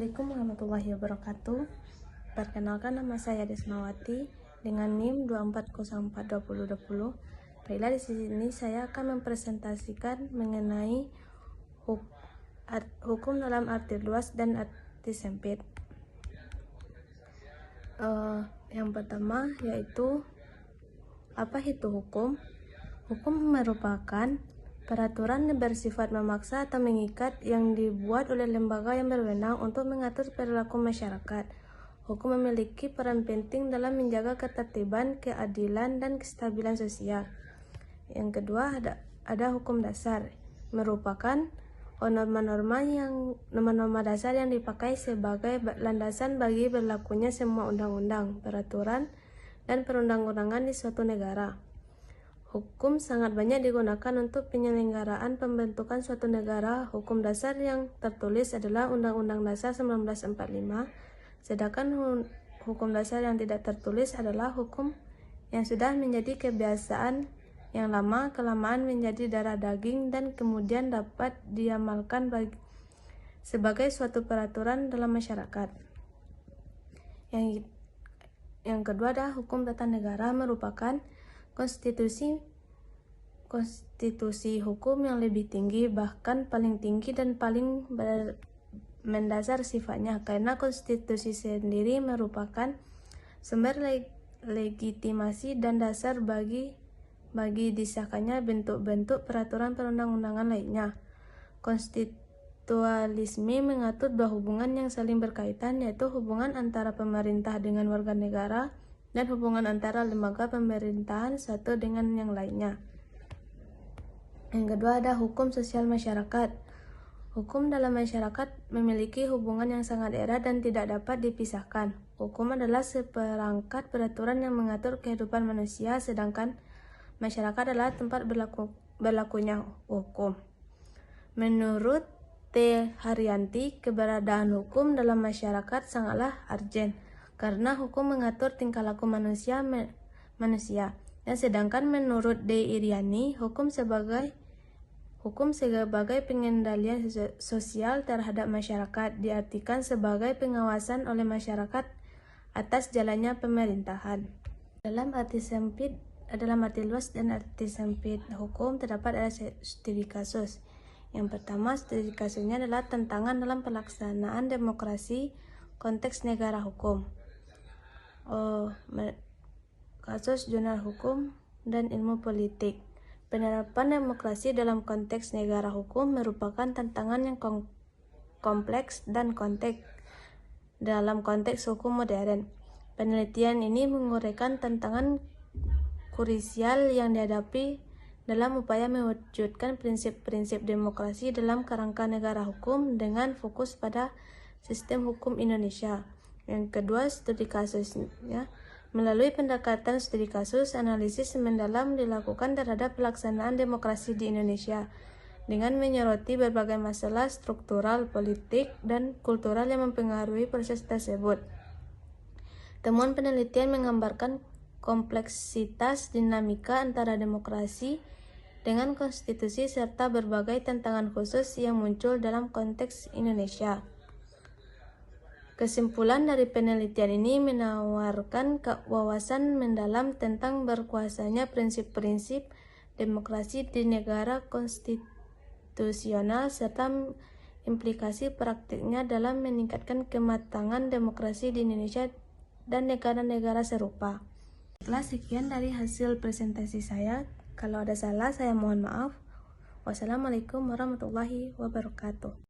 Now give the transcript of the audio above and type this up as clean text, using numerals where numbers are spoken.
Assalamualaikum warahmatullahi wabarakatuh. Perkenalkan, nama saya Desmawati dengan NIM 24042020. Baiklah, di sini saya akan mempresentasikan mengenai hukum dalam arti luas dan arti sempit. Yang pertama yaitu apa itu hukum? Hukum merupakan peraturan yang bersifat memaksa atau mengikat yang dibuat oleh lembaga yang berwenang untuk mengatur perilaku masyarakat. Hukum memiliki peran penting dalam menjaga ketertiban, keadilan, dan kestabilan sosial. Yang kedua ada hukum dasar, merupakan norma-norma dasar yang dipakai sebagai landasan bagi berlakunya semua undang-undang, peraturan, dan perundang-undangan di suatu negara. Hukum sangat banyak digunakan untuk penyelenggaraan pembentukan suatu negara. Hukum dasar yang tertulis adalah Undang-Undang Dasar 1945, sedangkan hukum dasar yang tidak tertulis adalah hukum yang sudah menjadi kebiasaan yang lama-kelamaan menjadi darah daging dan kemudian dapat diamalkan sebagai suatu peraturan dalam masyarakat. Yang kedua adalah hukum tata negara, merupakan konstitusi hukum yang lebih tinggi, bahkan paling tinggi dan paling mendasar sifatnya, karena konstitusi sendiri merupakan sumber legitimasi dan dasar bagi disahkannya bentuk-bentuk peraturan perundang-undangan lainnya. Konstitualisme mengatur dua hubungan yang saling berkaitan, yaitu hubungan antara pemerintah dengan warga negara dan hubungan antara lembaga pemerintahan satu dengan yang lainnya. Yang kedua ada hukum sosial masyarakat. Hukum dalam masyarakat memiliki hubungan yang sangat erat dan tidak dapat dipisahkan. Hukum adalah seperangkat peraturan yang mengatur kehidupan manusia, sedangkan masyarakat adalah tempat berlakunya hukum. Menurut T. Haryanti, keberadaan hukum dalam masyarakat sangatlah urgent, karena hukum mengatur tingkah laku manusia. Dan sedangkan menurut D. Iriani, hukum sebagai pengendalian sosial terhadap masyarakat diartikan sebagai pengawasan oleh masyarakat atas jalannya pemerintahan. Dalam arti luas dan arti sempit hukum terdapat ada studi kasus. Yang pertama, studi kasusnya adalah tantangan dalam pelaksanaan demokrasi konteks negara hukum. Kasus jurnal hukum dan ilmu politik. Penerapan demokrasi dalam konteks negara hukum merupakan tantangan yang kompleks dan dalam konteks hukum modern. Penelitian ini menguraikan tantangan krusial yang dihadapi dalam upaya mewujudkan prinsip-prinsip demokrasi dalam kerangka negara hukum dengan fokus pada sistem hukum Indonesia. Yang kedua, studi kasusnya. Melalui pendekatan studi kasus, analisis mendalam dilakukan terhadap pelaksanaan demokrasi di Indonesia dengan menyoroti berbagai masalah struktural, politik, dan kultural yang mempengaruhi proses tersebut. Temuan penelitian menggambarkan kompleksitas dinamika antara demokrasi dengan konstitusi serta berbagai tantangan khusus yang muncul dalam konteks Indonesia. Kesimpulan dari penelitian ini menawarkan wawasan mendalam tentang berkuasanya prinsip-prinsip demokrasi di negara konstitusional serta implikasi praktiknya dalam meningkatkan kematangan demokrasi di Indonesia dan negara-negara serupa. Sekian dari hasil presentasi saya. Kalau ada salah, saya mohon maaf. Wassalamualaikum warahmatullahi wabarakatuh.